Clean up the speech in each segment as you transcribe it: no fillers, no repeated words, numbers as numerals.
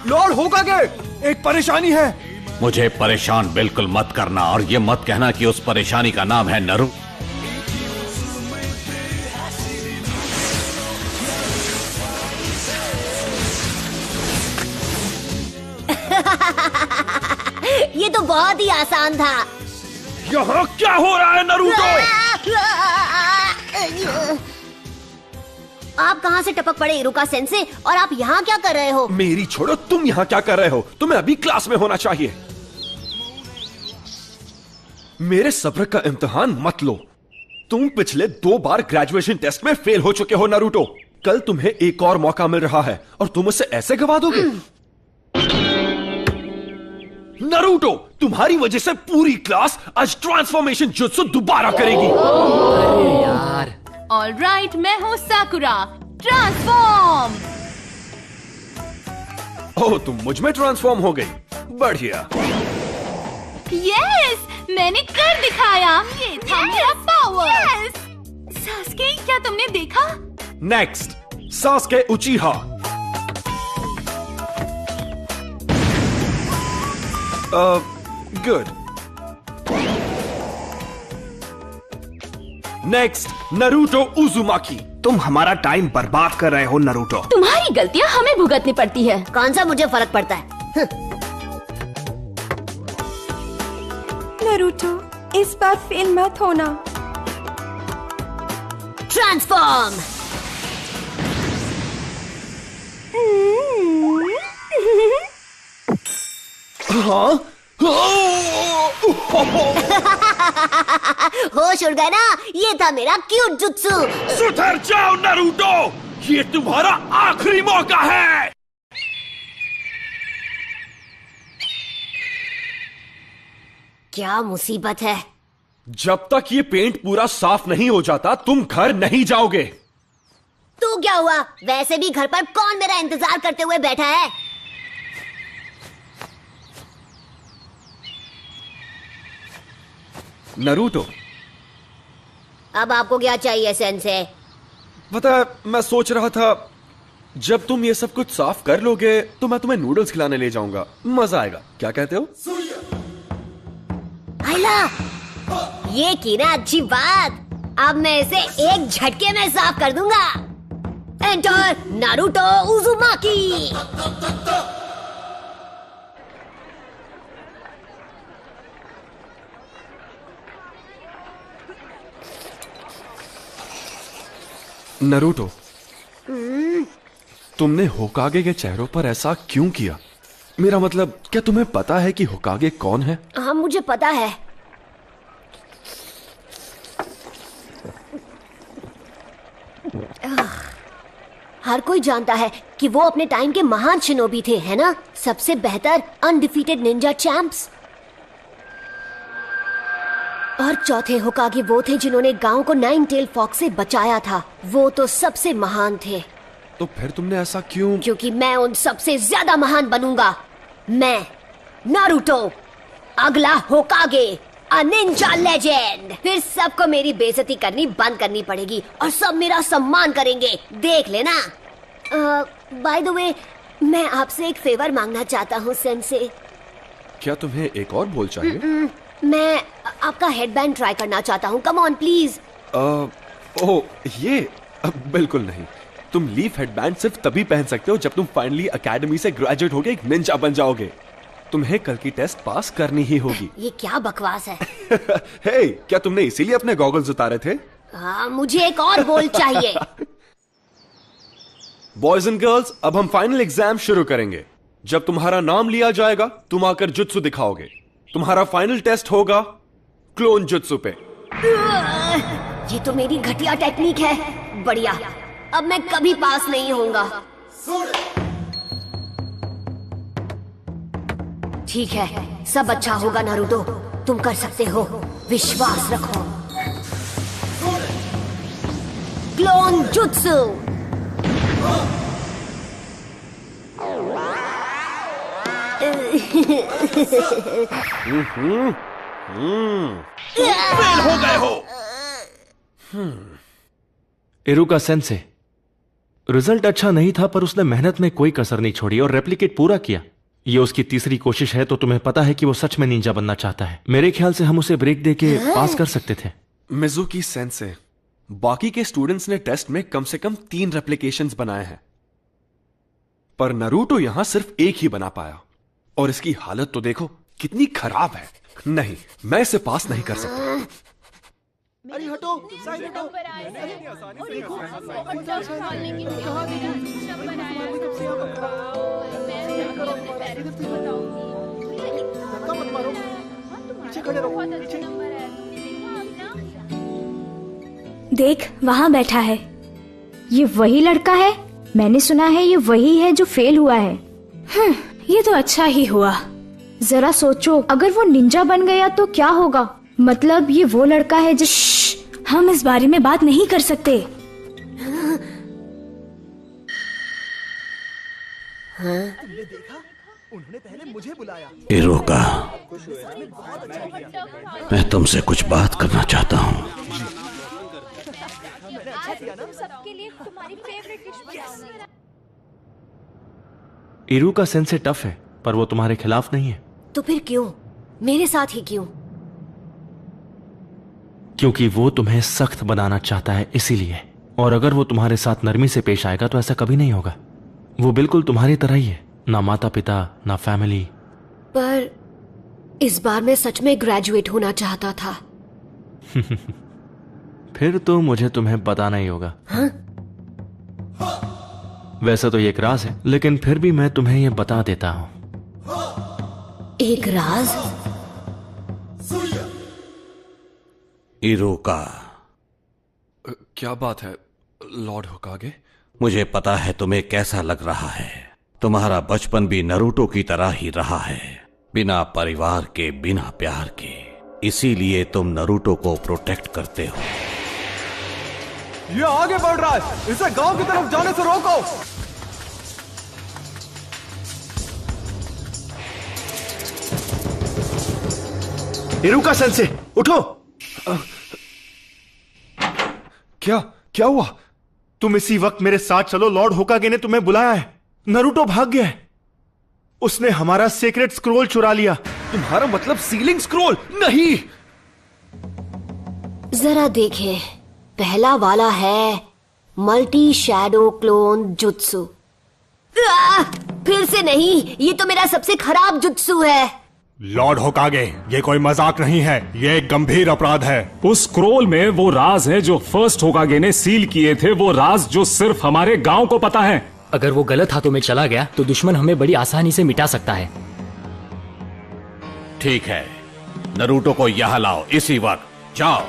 Lord होकागे, एक परेशानी है। मुझे परेशान बिल्कुल मत करना, और ये मत कहना कि उस परेशानी का नाम है नरू। ये तो बहुत ही आसान था। यहाँ क्या हो रहा है नरूटो? आप कहाँ से टपक पड़े इरुका सेंसे, और आप यहाँ क्या कर रहे हो? मेरी छोड़ो, तुम यहाँ क्या कर रहे हो? तुम्हें अभी क्लास में होना चाहिए। मेरे सब्र का इम्तिहान मत लो। तुम पिछले 2 बार ग्रेजुएशन टेस्ट में फेल हो चुके हो नरूटो। कल तुम्हें एक और मौका मिल रहा है और तुम उसे ऐसे गवा दोगे? नरूटो, तुम्हारी वजह से पूरी क्लास आज ट्रांसफॉर्मेशन जुत्सु दोबारा करेगी। अरे यार। ऑलराइट, मैं हूँ साकुरा। ट्रांसफॉर्म। ओह, तुम मुझ में ट्रांसफॉर्म हो गई। बढ़िया। यस, मैंने कर दिखाया। ये था मेरा पावर। सास्के, क्या तुमने देखा? Next, Sasuke उचिहा। Good. Next, Naruto उजुमाकी। तुम हमारा टाइम बर्बाद कर रहे हो नरूटो। तुम्हारी गलतियाँ हमें भुगतनी पड़ती है। कौन सा मुझे फर्क पड़ता है? नरूटो, इस बार फेल मत होना। ट्रांसफॉर्म। हाँ? होश उड़ गया ना? ये था मेरा क्यूट जुत्सु। सुधर जाओ नरूटो, ये तुम्हारा आखिरी मौका है। क्या मुसीबत है? जब तक ये पेंट पूरा साफ नहीं हो जाता तुम घर नहीं जाओगे। तो क्या हुआ? वैसे भी घर पर कौन मेरा इंतजार करते हुए बैठा है? नरूटो, अब आपको क्या चाहिए सेंसे? पता है, मैं सोच रहा था जब तुम ये सब कुछ साफ कर लोगे तो मैं तुम्हें नूडल्स खिलाने ले जाऊंगा। मजा आएगा, क्या कहते हो? आइला, ये की ना अच्छी बात। अब मैं इसे एक झटके में साफ कर दूंगा। Enter Naruto उजुमाकी। नरूटो, तुमने होकागे के चेहरों पर ऐसा क्यों किया? मेरा मतलब, क्या तुम्हें पता है कि होकागे कौन है? हाँ, मुझे पता है। हर कोई जानता है कि वो अपने टाइम के महान शिनोबी थे, है ना? सबसे बेहतर अनडिफीटेड निंजा चैंप्स। और चौथे होकागे वो थे जिन्होंने गांव को नाइन टेल फॉक्स से बचाया था। वो तो सबसे महान थे। तो फिर तुमने ऐसा क्यों? क्योंकि मैं उन सबसे ज्यादा महान बनूंगा। मैं नारुतो, अगला होकागे, अ निंजा लेजेंड। फिर सबको मेरी बेइज्जती करनी बंद करनी पड़ेगी और सब मेरा सम्मान करेंगे, देख लेना। बाय द वे, मैं आपसे एक फेवर मांगना चाहता हूँ सेंसे। क्या तुम्हें एक और बोल चाहिए? मैं आपका हेडबैंड ट्राई करना चाहता हूँ। Come on please. ओह, ये बिल्कुल नहीं। तुम लीफ हेडबैंड सिर्फ तभी पहन सकते हो जब तुम फाइनली एकेडमी से ग्रेजुएट होके एक निंजा बन जाओगे। तुम्हें कल की टेस्ट पास करनी ही होगी। ये क्या बकवास है? हे, क्या तुमने इसीलिए अपने गॉगल्स उतारे थे? हाँ, मुझे एक और बोल चाहिए। बॉयज एंड गर्ल्स, अब हम फाइनल एग्जाम शुरू करेंगे। जब तुम्हारा नाम लिया जाएगा तुम आकर जुत्सु दिखाओगे। तुम्हारा फाइनल टेस्ट होगा क्लोन जुत्सु पे। ये तो मेरी घटिया टेक्निक है। बढ़िया, अब मैं कभी पास नहीं होऊंगा। ठीक है, सब अच्छा होगा नारुतो। तुम कर सकते हो, विश्वास रखो। Clone jutsu. फेल हो गए हो। इरुका सेंसे, रिजल्ट अच्छा नहीं था, पर उसने मेहनत में कोई कसर नहीं छोड़ी और रेप्लिकेट पूरा किया। ये उसकी तीसरी कोशिश है, तो तुम्हें पता है कि वो सच में निंजा बनना चाहता है। मेरे ख्याल से हम उसे ब्रेक देके पास कर सकते थे। मिजुकी सेंसे, बाकी के स्टूडेंट्स ने टेस्ट में कम से कम 3 रेप्लिकेशंस बनाए हैं, पर नारुतो यहां सिर्फ एक ही बना पाया, और इसकी हालत तो देखो कितनी खराब है। नहीं, मैं इसे पास नहीं कर सकता। अरे हटो, साइड हटो। धक्का मत मारो, पीछे खड़े रहो, पीछे। देख, वहां बैठा है। ये वही लड़का है? मैंने सुना है ये वही है जो फेल हुआ है। ये तो अच्छा ही हुआ। जरा सोचो, अगर वो निंजा बन गया तो क्या होगा? मतलब ये वो लड़का है जिस... हम इस बारे में बात नहीं कर सकते। तुमने देखा? उन्होंने पहले मुझे बुलाया। इरुका, मैं तुमसे कुछ बात करना चाहता हूँ। इरुका सेंसे टफ है, पर वो तुम्हारे खिलाफ नहीं है। तो फिर क्यों? मेरे साथ ही क्यों? क्योंकि वो तुम्हें सख्त बनाना चाहता है, इसीलिए। और अगर वो तुम्हारे साथ नरमी से पेश आएगा तो ऐसा कभी नहीं होगा। वो बिल्कुल तुम्हारी तरह ही है, ना माता पिता ना फैमिली। पर इस बार मैं सच में ग्रेजुएट होना चाहता था। फिर तो मुझे तुम्हें बताना ही होगा। हाँ? वैसे तो ये एक राज है, लेकिन फिर भी मैं तुम्हें ये बता देता हूं। एक राज? इरुका, क्या बात है लॉर्ड होकागे? मुझे पता है तुम्हें कैसा लग रहा है। तुम्हारा बचपन भी नारुतो की तरह ही रहा है, बिना परिवार के, बिना प्यार के। इसीलिए तुम नारुतो को प्रोटेक्ट करते हो। ये आगे बढ़ रहा है, इसे गांव की तरफ जाने से रोको। इरुका सेंसे, उठो। क्या हुआ? तुम इसी वक्त मेरे साथ चलो। लॉर्ड होकागे ने तुम्हें बुलाया है। नारुतो भाग गया है। उसने हमारा सीक्रेट स्क्रोल चुरा लिया। तुम्हारा मतलब सीलिंग स्क्रोल? नहीं। जरा देखें, पहला वाला है मल्टी शैडो क्लोन जुत्सु। फिर से नहीं, ये तो मेरा सबसे खराब जुत्सु है। लॉर्ड होकागे, ये कोई मजाक नहीं है, ये एक गंभीर अपराध है। उस स्क्रोल में वो राज है जो फर्स्ट होकागे ने सील किए थे, वो राज जो सिर्फ हमारे गांव को पता है। अगर वो गलत हाथों में चला गया तो दुश्मन हमें बड़ी आसानी से मिटा सकता है। ठीक है, नारुतो को यहां लाओ इसी वक्त। जाओ।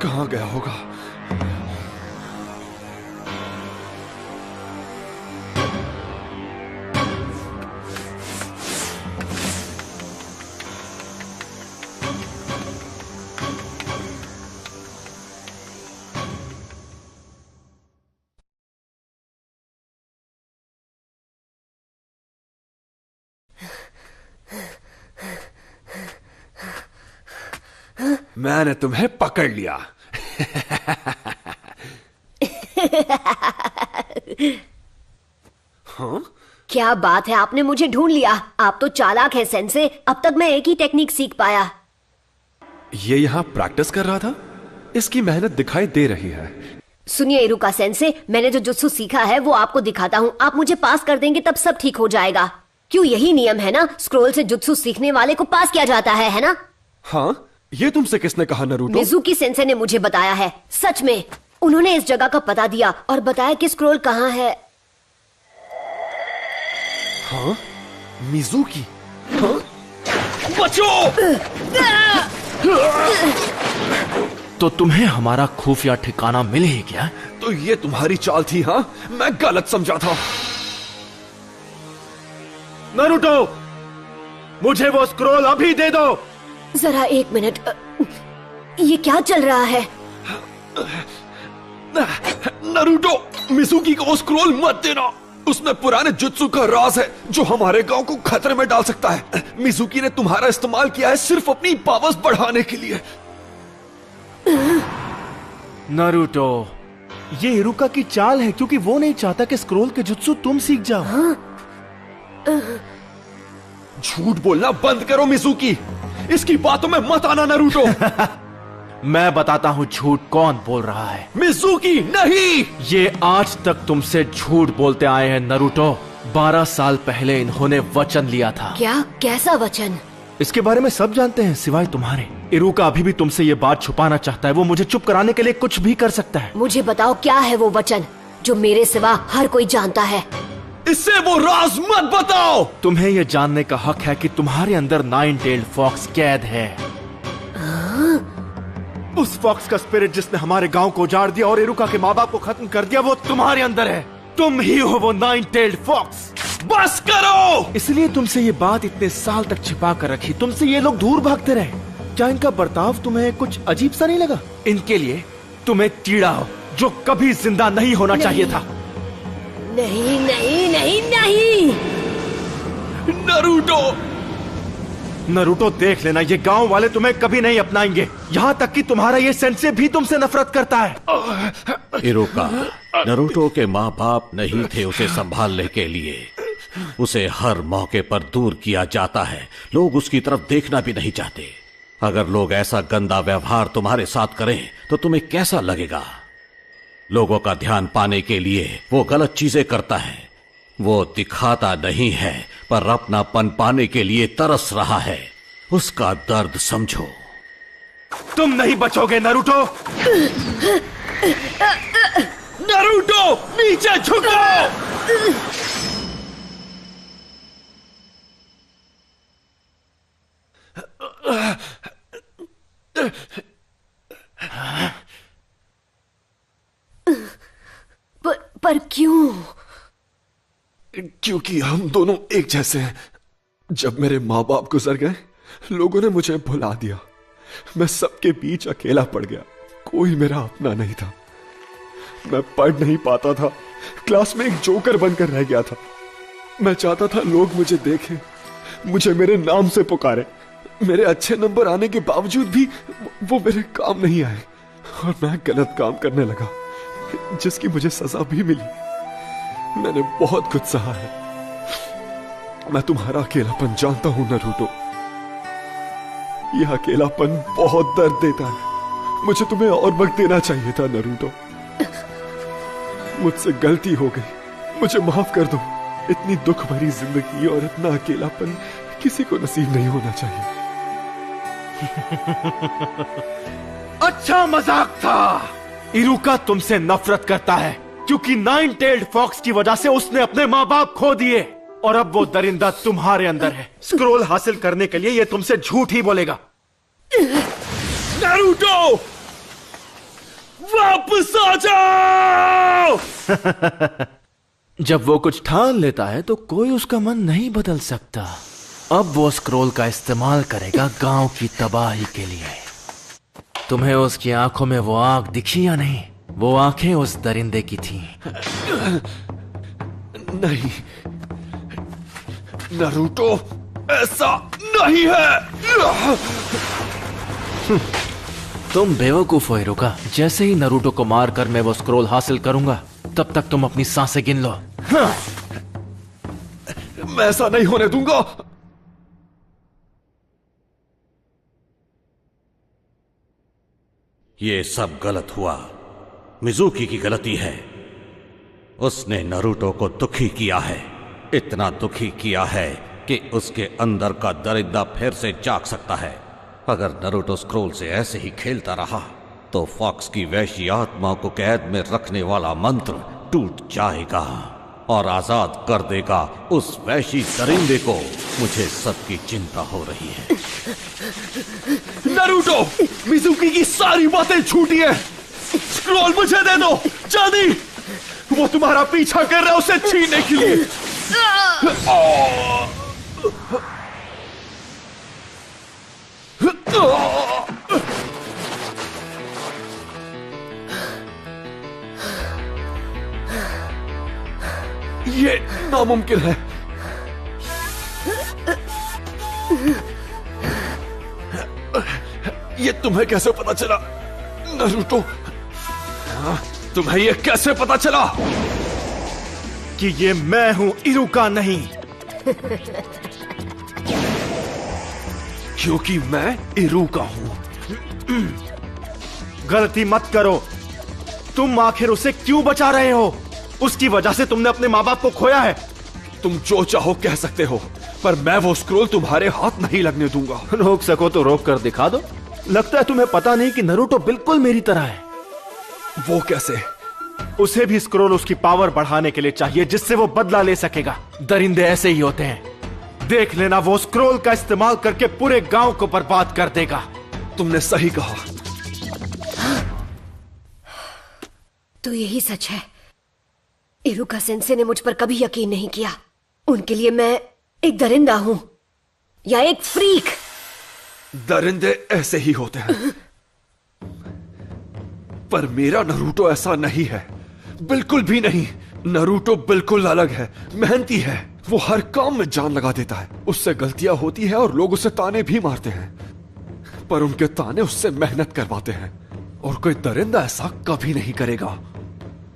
कहां गया होगा? मैंने तुम्हें पकड़ लिया। हाँ? क्या बात है, आपने मुझे ढूंढ लिया। आप तो चालाक है सेंसे। अब तक मैं एक ही टेक्निक सीख पाया। ये यहाँ प्रैक्टिस कर रहा था? इसकी मेहनत दिखाई दे रही है। सुनिए इरुका सेंसे, मैंने जो जुत्सु सीखा है वो आपको दिखाता हूँ। आप मुझे पास कर देंगे तब सब ठीक हो जाएगा। क्यों, यही नियम है ना? स्क्रोल से जुत्सु सीखने वाले को पास किया जाता है ना? हाँ, ये तुमसे किसने कहा नारुतो? मिजुकी सेंसे ने मुझे बताया है। सच में, उन्होंने इस जगह का पता दिया और बताया कि स्क्रोल कहाँ है। हाँ? मिजुकी? हाँ? बचो! तो तुम्हें हमारा खुफिया ठिकाना मिले ही क्या? तो ये तुम्हारी चाल थी? हाँ, मैं गलत समझा था। नारुतो, मुझे वो स्क्रोल अभी दे दो। जरा एक मिनट, ये क्या चल रहा है? नारुतो, मिजुकी को वो स्क्रोल मत देना। उसमें पुराने जुत्सु का राज है जो हमारे गांव को खतरे में डाल सकता है। मिजुकी ने तुम्हारा इस्तेमाल किया है सिर्फ अपनी पावर्स बढ़ाने के लिए। नारुतो, ये इरुका की चाल है क्योंकि वो नहीं चाहता कि स्क्रोल के जुत्सु तुम सीख जाओ। झूठ बोलना बंद करो मिजुकी, इसकी बातों में मत आना नारुतो। मैं बताता हूँ झूठ कौन बोल रहा है। मिजुकी नहीं, ये आज तक तुमसे झूठ बोलते आए हैं नारुतो। 12 साल पहले इन्होंने वचन लिया था। क्या? कैसा वचन? इसके बारे में सब जानते हैं सिवाय तुम्हारे। इरुका अभी भी तुमसे ये बात छुपाना चाहता है। वो मुझे चुप कराने के लिए कुछ भी कर सकता है। मुझे बताओ क्या है वो वचन जो मेरे सिवा हर कोई जानता है। इससे वो राज मत बताओ। तुम्हें ये जानने का हक है कि तुम्हारे अंदर 9-टेल्ड फॉक्स कैद है। उस फॉक्स का स्पिरिट जिसने हमारे गांव को उजाड़ दिया और इरुका के माँ बाप को खत्म कर दिया, वो तुम्हारे अंदर है। तुम ही हो वो 9-टेल्ड फॉक्स। बस करो। इसलिए तुमसे ये बात इतने साल तक छिपा कर रखी। तुमसे ये लोग दूर भागते रहे। क्या इनका बर्ताव तुम्हें कुछ अजीब सा नहीं लगा? इनके लिए तुम्हें कीड़ा हो जो कभी जिंदा नहीं होना चाहिए था। नहीं नहीं नहीं नहीं। नारुतो, नारुतो देख लेना, ये गांव वाले तुम्हें कभी नहीं अपनाएंगे। यहाँ तक कि तुम्हारा ये सेंसे भी तुमसे नफरत करता है। इरुका, नारुतो के माँ बाप नहीं थे उसे संभालने के लिए। उसे हर मौके पर दूर किया जाता है। लोग उसकी तरफ देखना भी नहीं चाहते। अगर लोग ऐसा गंदा व्यवहार तुम्हारे साथ करें तो तुम्हें कैसा लगेगा? लोगों का ध्यान पाने के लिए वो गलत चीजें करता है। वो दिखाता नहीं है पर अपनापन पाने के लिए तरस रहा है। उसका दर्द समझो। तुम नहीं बचोगे नारुतो। नारुतो, नीचे झुको। पर क्यों? क्योंकि हम दोनों एक जैसे हैं। जब मेरे माँ बाप गुजर गए, लोगों ने मुझे भुला दिया। मैं सबके बीच अकेला पड़ गया। कोई मेरा अपना नहीं था। मैं पढ़ नहीं पाता था। क्लास में एक जोकर बनकर रह गया था। मैं चाहता था लोग मुझे देखें, मुझे मेरे नाम से पुकारे। मेरे अच्छे नंबर आने के बावजूद भी वो मेरे काम नहीं आए और मैं गलत काम करने लगा, जिसकी मुझे सजा भी मिली। मैंने बहुत कुछ सहा है। मैं तुम्हारा अकेलापन जानता हूं नारुतो। यह अकेलापन बहुत दर्द देता है। मुझे तुम्हें और वक्त देना चाहिए था नारुतो। मुझसे गलती हो गई, मुझे माफ कर दो। इतनी दुख भरी जिंदगी और इतना अकेलापन किसी को नसीब नहीं होना चाहिए। अच्छा मजाक था। इरुका तुमसे नफरत करता है क्योंकि 9-टेल्ड फॉक्स की वजह से उसने अपने माँ बाप खो दिए और अब वो दरिंदा तुम्हारे अंदर है। स्क्रोल हासिल करने के लिए ये तुमसे झूठ ही बोलेगा। नारुतो, वापस आ जाओ। जब वो कुछ ठान लेता है तो कोई उसका मन नहीं बदल सकता। अब वो स्क्रोल का इस्तेमाल करेगा गांव की तबाही के लिए। तुम्हें उसकी आंखों में वो आंख दिखी या नहीं? वो आंखें उस दरिंदे की थीं। नहीं नारुतो, ऐसा नहीं है। तुम बेवकूफ हो इरुका। जैसे ही नारुतो को मारकर मैं वो स्क्रोल हासिल करूंगा, तब तक तुम अपनी सांसें गिन लो। मैं ऐसा नहीं होने दूंगा। ये सब गलत हुआ। मिजुकी की गलती है। उसने नारुतो को दुखी किया है। इतना दुखी किया है कि उसके अंदर का दरिंदा फिर से जाग सकता है। अगर नारुतो स्क्रोल से ऐसे ही खेलता रहा तो फॉक्स की वैशी आत्मा को कैद में रखने वाला मंत्र टूट जाएगा और आजाद कर देगा उस वैशी दरिंदे को। मुझे सबकी चिंता हो रही है। नारुतो, मिजुकी की सारी बातें झूठी है। स्क्रोल मुझे दे दो जल्दी। वो तुम्हारा पीछा कर रहा है उसे छीनने के लिए। ये नामुमकिन है। ये तुम्हें कैसे पता चला नारुतो? तुम्हें ये कैसे पता चला कि ये मैं हूं, इरुका नहीं? क्योंकि मैं इरुका हूं। गलती मत करो। तुम आखिर उसे क्यों बचा रहे हो? उसकी वजह से तुमने अपने माँ बाप को खोया है। तुम जो चाहो कह सकते हो, पर मैं वो स्क्रोल तुम्हारे हाथ नहीं लगने दूंगा। रोक सको तो रोक कर दिखा दो। लगता है तुम्हें पता नहीं कि नरूटो बिल्कुल मेरी तरह है। वो कैसे? उसे भी स्क्रोल उसकी पावर बढ़ाने के लिए चाहिए, जिससे वो बदला ले सकेगा। दरिंदे ऐसे ही होते हैं। देख लेना, वो स्क्रोल का इस्तेमाल करके पूरे गांव को बर्बाद कर देगा। तुमने सही कहा। तो यही सच है। इरुका सेंसे ने मुझ पर कभी यकीन नहीं किया। उनके लिए मैं एक दरिंदा हूं या एक फ्रीक। दरिंदे ऐसे ही होते हैं, पर मेरा नरूटो ऐसा नहीं है, बिल्कुल भी नहीं। नरूटो बिल्कुल अलग है, मेहनती है। वो हर काम में जान लगा देता है। उससे गलतियां होती है और लोग उसे ताने भी मारते हैं, पर उनके ताने उससे मेहनत करवाते हैं। और कोई दरिंदा ऐसा कभी नहीं करेगा।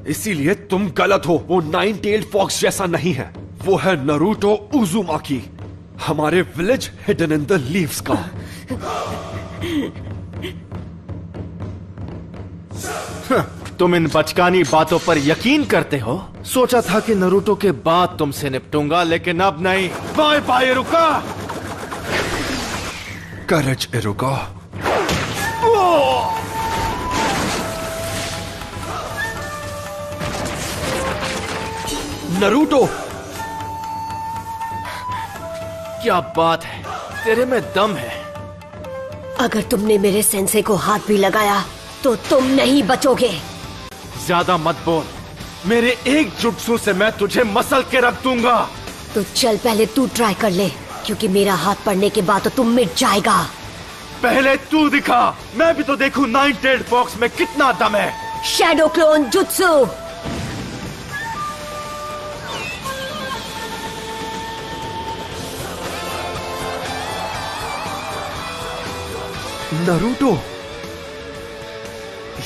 इसीलिए तुम गलत हो। वो 9-tailed फॉक्स जैसा नहीं है। वो है नरूटो उजुमाकी, हमारे village hidden in the leaves का। तुम इन बचकानी बातों पर यकीन करते हो? सोचा था कि नरूटो के बाद तुमसे निपटूंगा, लेकिन अब नहीं। Bye bye Iruka. Courage Iruka. Naruto, क्या बात है, तेरे में दम है। अगर तुमने मेरे सेंसे को हाथ भी लगाया तो तुम नहीं बचोगे। ज्यादा मत बोल। मेरे एक जुट्सु से मैं तुझे मसल के रख दूंगा। तो चल पहले तू ट्राई कर ले, क्योंकि मेरा हाथ पड़ने के बाद तो तुम मिट जाएगा। पहले तू दिखा, मैं भी तो देखूं 9-tailed फॉक्स में कितना दम है। Shadow clone jutsu. नरूटो,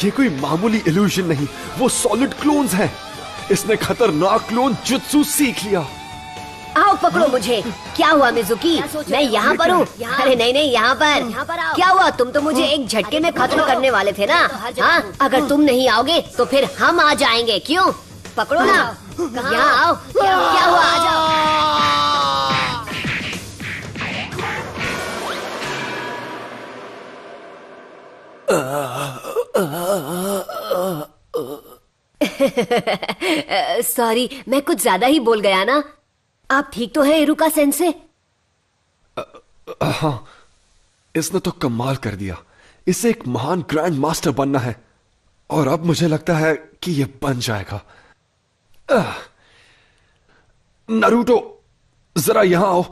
ये कोई मामूली इल्यूजन नहीं, वो सॉलिड क्लोन्स हैं। इसने खतरनाक क्लोन जुत्सु सीख लिया। आओ पकड़ो मुझे। क्या हुआ मिजुकी? मैं यहाँ पर हूँ। अरे नहीं नहीं, यहाँ पर। क्या हुआ? तुम तो मुझे एक झटके में खत्म करने वाले थे ना? हाँ, अगर तुम नहीं आओगे तो फिर हम आ जाएंगे। क्यों? पकड़ो ना, यहाँ आओ। क्या हुआ? आ जाओ। सॉरी, मैं कुछ ज्यादा ही बोल गया ना। आप ठीक तो है इरुका सेंसे? हाँ, इसने तो कमाल कर दिया। इसे एक महान ग्रैंड मास्टर बनना है, और अब मुझे लगता है कि ये बन जाएगा। नरूटो, जरा यहां आओ।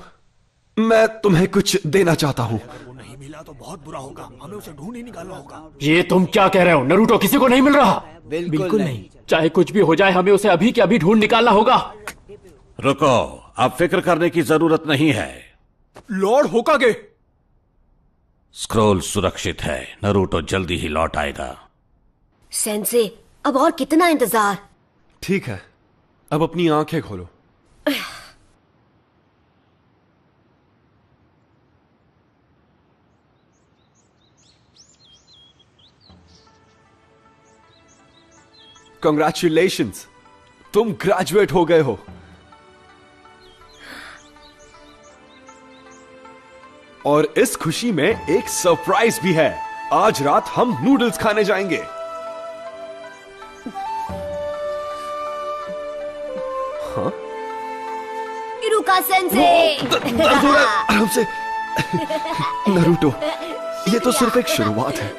मैं तुम्हें कुछ देना चाहता हूं। नहीं मिला तो बहुत बुरा होगा। हमें उसे ढूंढ ही निकालना होगा। ये तुम क्या कह रहे हो? नरूटो किसी को नहीं मिल रहा। बिल्कुल नहीं। चाहे कुछ भी हो जाए, हमें उसे अभी के अभी ढूंढ निकालना होगा। रुको, अब फिक्र करने की जरूरत नहीं है। लॉर्ड होकागे, स्क्रोल सुरक्षित है। नरूटो जल्दी ही लौट आएगा। सेंसे, अब और कितना इंतजार? ठीक है, अब अपनी आंखें खोलो। Congratulations, तुम ग्रेजुएट हो गए हो। और इस खुशी में एक सरप्राइज भी है। आज रात हम नूडल्स खाने जाएंगे। हाँ? इरुका सेंसे। आराम से। नरूटो, ये तो सिर्फ एक शुरुआत है।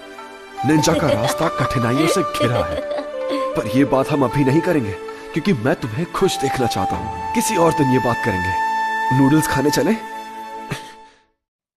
निंजा का रास्ता कठिनाइयों से घिरा है, पर यह बात हम अभी नहीं करेंगे, क्योंकि मैं तुम्हें खुश देखना चाहता हूं। किसी और दिन ये बात करेंगे। नूडल्स खाने चलें?